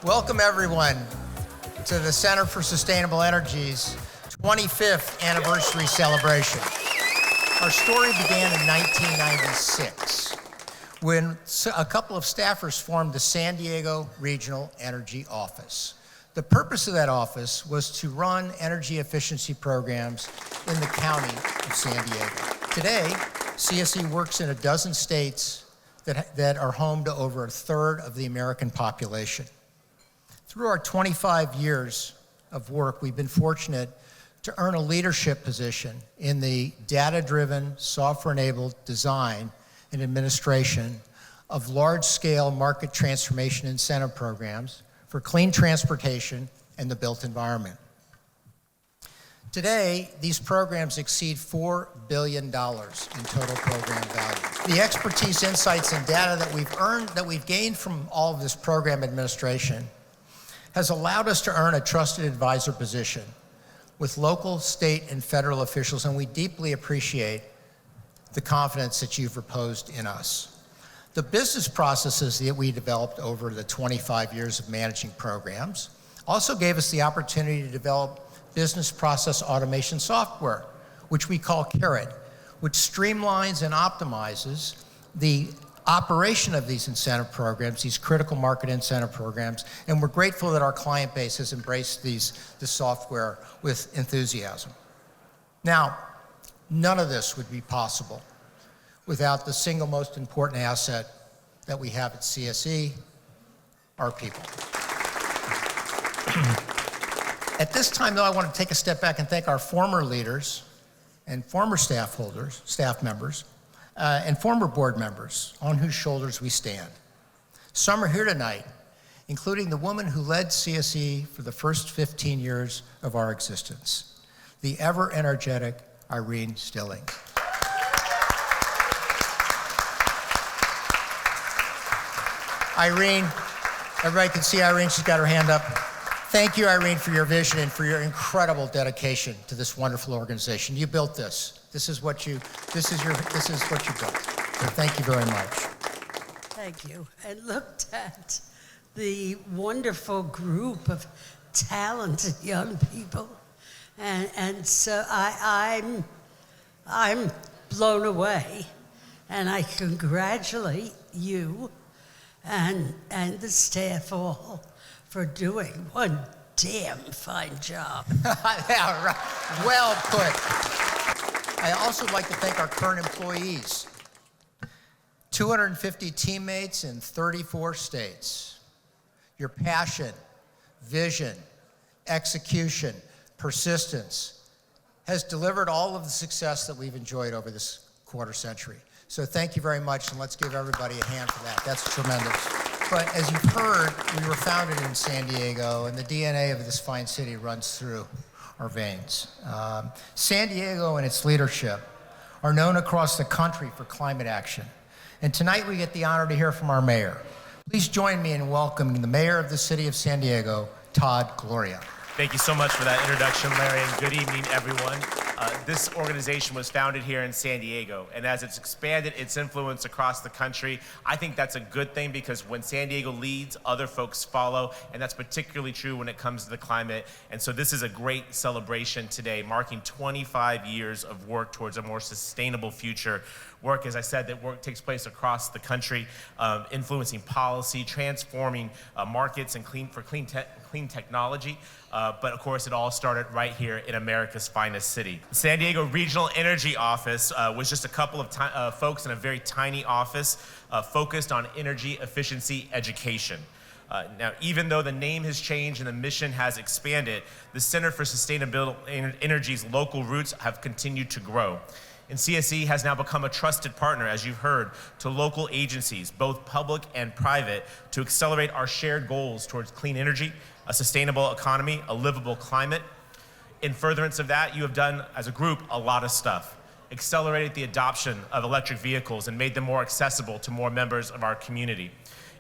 Welcome everyone to the Center for Sustainable Energy's 25th anniversary celebration. Our story began in 1996 when a couple of staffers formed the San Diego Regional Energy Office. The purpose of that office was to run energy efficiency programs in the county of San Diego. Today, CSE works in a dozen states that are home to over a third of the American population. Through our 25 years of work, we've been fortunate to earn a leadership position in the data-driven, software-enabled design and administration of large-scale market transformation incentive programs for clean transportation and the built environment. Today, these programs exceed $4 billion in total program value. The expertise, insights, and data that we've gained from all of this program administration has allowed us to earn a trusted advisor position with local, state, and federal officials, and we deeply appreciate the confidence that you've reposed in us. The business processes that we developed over the 25 years of managing programs also gave us the opportunity to develop business process automation software, which we call Carrot, which streamlines and optimizes the operation of these incentive programs, these critical market incentive programs, and we're grateful that our client base has embraced this software with enthusiasm. Now, none of this would be possible without the single most important asset that we have at CSE, our people. At this time, though, I want to take a step back and thank our former leaders and former staff members, and former board members on whose shoulders we stand. Some are here tonight, including the woman who led CSE for the first 15 years of our existence, the ever-energetic Irene Stilling. Irene, everybody can see Irene, she's got her hand up. Thank you, Irene, for your vision and for your incredible dedication to this wonderful organization. You built this. This is what you built. So thank you very much. Thank you. I looked at the wonderful group of talented young people, and so I'm blown away, and I congratulate you and the staff all for doing one damn fine job. Yeah, right. Well put. I also like to thank our current employees. 250 teammates in 34 states. Your passion, vision, execution, persistence has delivered all of the success that we've enjoyed over this quarter century. So thank you very much, and let's give everybody a hand for that. That's tremendous. But as you've heard, we were founded in San Diego, and the DNA of this fine city runs through our veins. San Diego and its leadership are known across the country for climate action. And tonight we get the honor to hear from our mayor. Please join me in welcoming the mayor of the city of San Diego, Todd Gloria. Thank you so much for that introduction, Larry, and good evening, everyone. This organization was founded here in San Diego, and as it's expanded its influence across the country, I think that's a good thing, because when San Diego leads, other folks follow, and that's particularly true when it comes to the climate. And so this is a great celebration today, marking 25 years of work towards a more sustainable future. Work, as I said, that work takes place across the country, influencing policy, transforming markets and clean technology. But of course, it all started right here in America's finest city. The San Diego Regional Energy Office was just a couple of folks in a very tiny office focused on energy efficiency education. Now, even though the name has changed and the mission has expanded, the Center for Sustainable Energy's local roots have continued to grow. And CSE has now become a trusted partner, as you've heard, to local agencies, both public and private, to accelerate our shared goals towards clean energy, a sustainable economy, a livable climate. In furtherance of that, you have done, as a group, a lot of stuff. accelerated the adoption of electric vehicles and made them more accessible to more members of our community,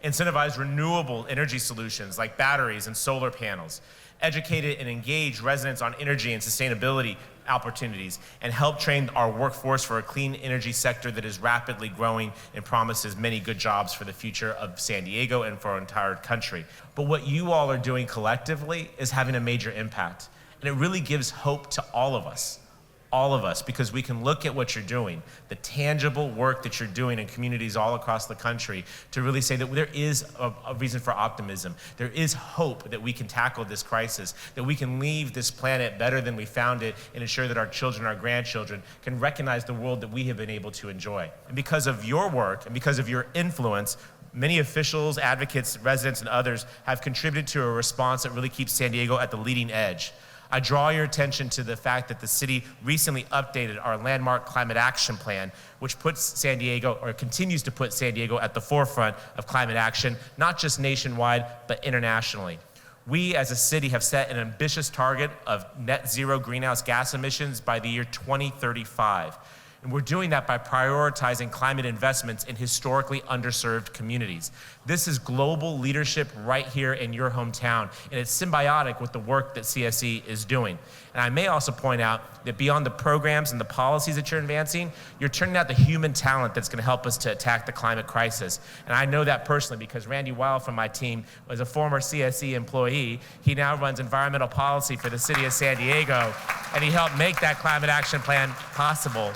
incentivized renewable energy solutions like batteries and solar panels, educated and engaged residents on energy and sustainability opportunities, and helped train our workforce for a clean energy sector that is rapidly growing and promises many good jobs for the future of San Diego and for our entire country. But what you all are doing collectively is having a major impact. And it really gives hope to all of us, because we can look at what you're doing, the tangible work that you're doing in communities all across the country, to really say that there is a reason for optimism. There is hope that we can tackle this crisis, that we can leave this planet better than we found it, and ensure that our children, our grandchildren can recognize the world that we have been able to enjoy. And because of your work and because of your influence, many officials, advocates, residents, and others have contributed to a response that really keeps San Diego at the leading edge. I draw your attention to the fact that the city recently updated our landmark climate action plan, which puts San Diego, or continues to put San Diego, at the forefront of climate action, not just nationwide, but internationally. We as a city have set an ambitious target of net zero greenhouse gas emissions by the year 2035. And we're doing that by prioritizing climate investments in historically underserved communities. This is global leadership right here in your hometown, and it's symbiotic with the work that CSE is doing. And I may also point out that beyond the programs and the policies that you're advancing, you're turning out the human talent that's going to help us to attack the climate crisis. And I know that personally because Randy Weil from my team was a former CSE employee. He now runs environmental policy for the city of San Diego, and he helped make that climate action plan possible.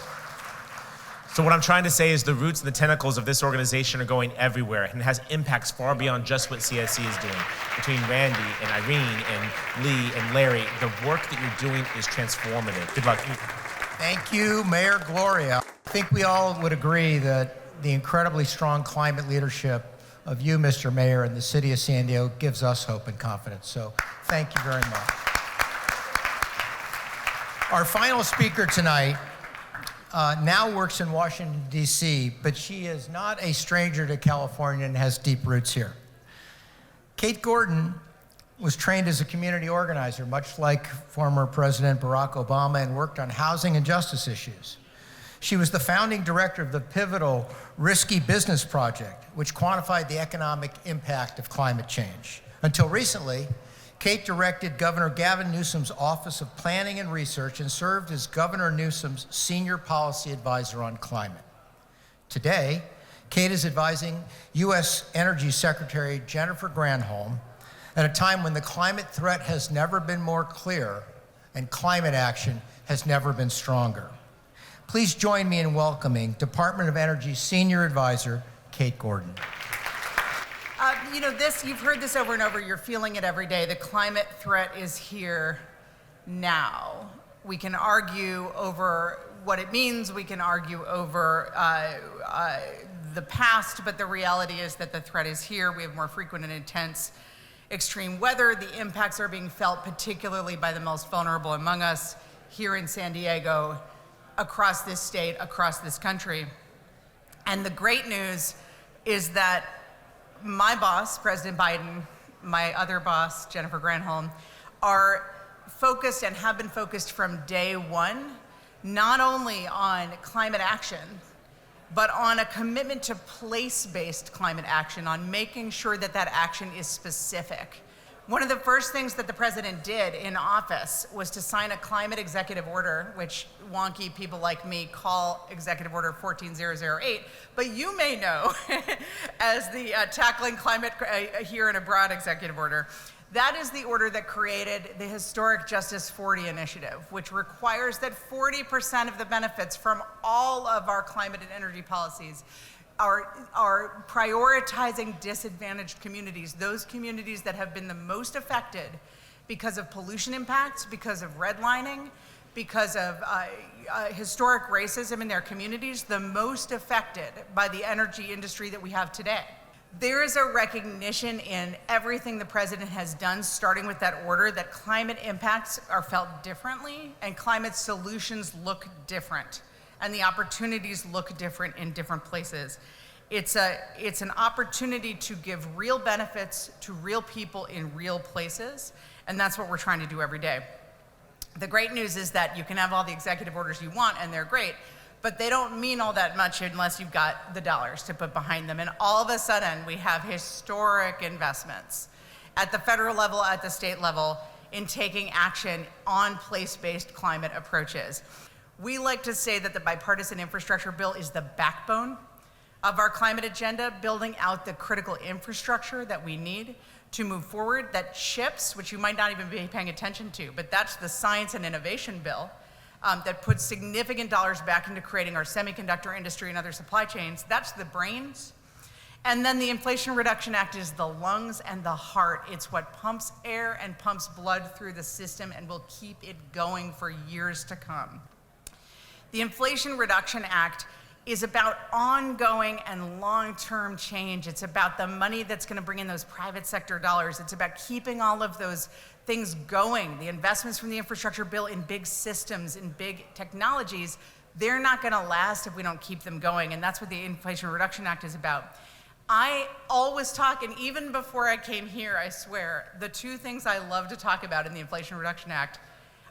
So what I'm trying to say is the roots and the tentacles of this organization are going everywhere, and it has impacts far beyond just what CSE is doing. Between Randy and Irene and Lee and Larry, the work that you're doing is transformative. Good luck. Thank you, Mayor Gloria. I think we all would agree that the incredibly strong climate leadership of you, Mr. Mayor, and the city of San Diego gives us hope and confidence. So thank you very much. Our final speaker tonight now works in Washington, D.C., but she is not a stranger to California and has deep roots here. Kate Gordon was trained as a community organizer, much like former President Barack Obama, and worked on housing and justice issues. She was the founding director of the pivotal Risky Business Project, which quantified the economic impact of climate change. Until recently, Kate directed Governor Gavin Newsom's Office of Planning and Research and served as Governor Newsom's senior policy advisor on climate. Today, Kate is advising U.S. Energy Secretary Jennifer Granholm at a time when the climate threat has never been more clear and climate action has never been stronger. Please join me in welcoming Department of Energy Senior Advisor Kate Gordon. You know, you've heard this over and over, you're feeling it every day. The climate threat is here now. We can argue over what it means, we can argue over the past, but the reality is that the threat is here. We have more frequent and intense extreme weather. The impacts are being felt particularly by the most vulnerable among us here in San Diego, across this state, across this country. And the great news is that my boss, President Biden, my other boss, Jennifer Granholm, are focused and have been focused from day one, not only on climate action, but on a commitment to place-based climate action, on making sure that that action is specific. One of the first things that the president did in office was to sign a climate executive order, which wonky people like me call Executive Order 14008, but you may know as the Tackling Climate Here and Abroad Executive Order. That is the order that created the historic Justice 40 initiative, which requires that 40% of the benefits from all of our climate and energy policies are prioritizing disadvantaged communities, those communities that have been the most affected because of pollution impacts, because of redlining, because of historic racism in their communities, the most affected by the energy industry that we have today. There is a recognition in everything the president has done, starting with that order, that climate impacts are felt differently and climate solutions look different, and the opportunities look different in different places. It's an opportunity to give real benefits to real people in real places, and that's what we're trying to do every day. The great news is that you can have all the executive orders you want, and they're great, but they don't mean all that much unless you've got the dollars to put behind them. And all of a sudden, we have historic investments at the federal level, at the state level, in taking action on place-based climate approaches. We like to say that the bipartisan infrastructure bill is the backbone of our climate agenda, building out the critical infrastructure that we need to move forward, that CHIPS, which you might not even be paying attention to, but that's the science and innovation bill that puts significant dollars back into creating our semiconductor industry and other supply chains. That's the brains. And then the Inflation Reduction Act is the lungs and the heart. It's what pumps air and pumps blood through the system and will keep it going for years to come. The Inflation Reduction Act is about ongoing and long-term change. It's about the money that's going to bring in those private sector dollars. It's about keeping all of those things going. The investments from the infrastructure bill in big systems, in big technologies, they're not going to last if we don't keep them going. And that's what the Inflation Reduction Act is about. I always talk, and even before I came here, I swear, the two things I love to talk about in the Inflation Reduction Act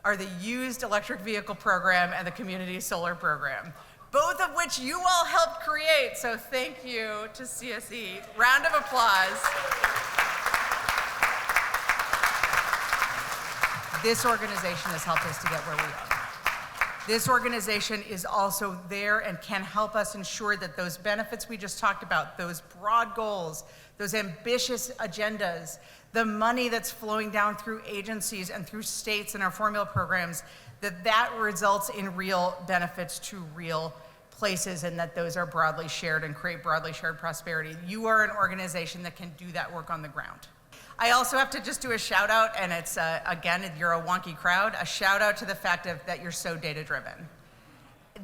are the used electric vehicle program and the community solar program, both of which you all helped create. So thank you to CSE. Round of applause. This organization has helped us to get where we are. This organization is also there and can help us ensure that those benefits we just talked about, those broad goals, those ambitious agendas, the money that's flowing down through agencies and through states and our formula programs, that results in real benefits to real places and that those are broadly shared and create broadly shared prosperity. You are an organization that can do that work on the ground. I also have to just do a shout out, and it's, again, you're a wonky crowd, a shout out to the fact that you're so data driven.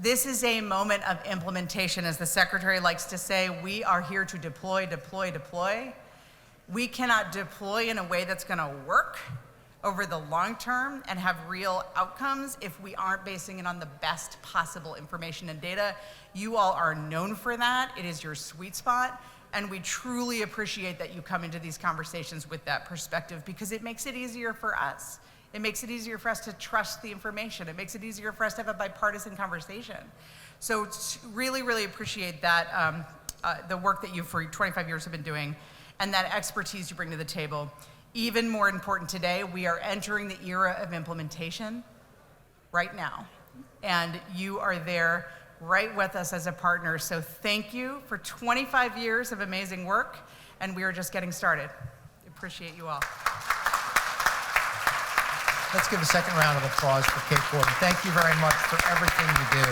This is a moment of implementation. As the secretary likes to say, we are here to deploy, deploy, deploy. We cannot deploy in a way that's going to work over the long term and have real outcomes if we aren't basing it on the best possible information and data. You all are known for that. It is your sweet spot. And we truly appreciate that you come into these conversations with that perspective because it makes it easier for us. It makes it easier for us to trust the information. It makes it easier for us to have a bipartisan conversation. So really, really appreciate that, the work that you for 25 years have been doing and that expertise you bring to the table. Even more important today, we are entering the era of implementation right now. And you are there right with us as a partner. So thank you for 25 years of amazing work, and we are just getting started. Appreciate you all. Let's give a second round of applause for Kate Gordon. Thank you very much for everything you do.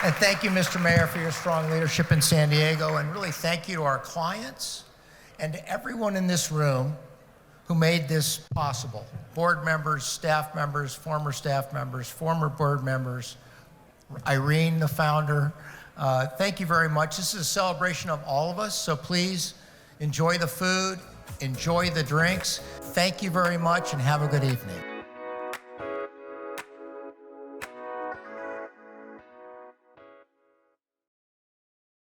And thank you, Mr. Mayor, for your strong leadership in San Diego. And really thank you to our clients and to everyone in this room who made this possible. Board members, staff members, former board members, Irene, the founder. Thank you very much. This is a celebration of all of us, so please enjoy the food, enjoy the drinks. Thank you very much and have a good evening.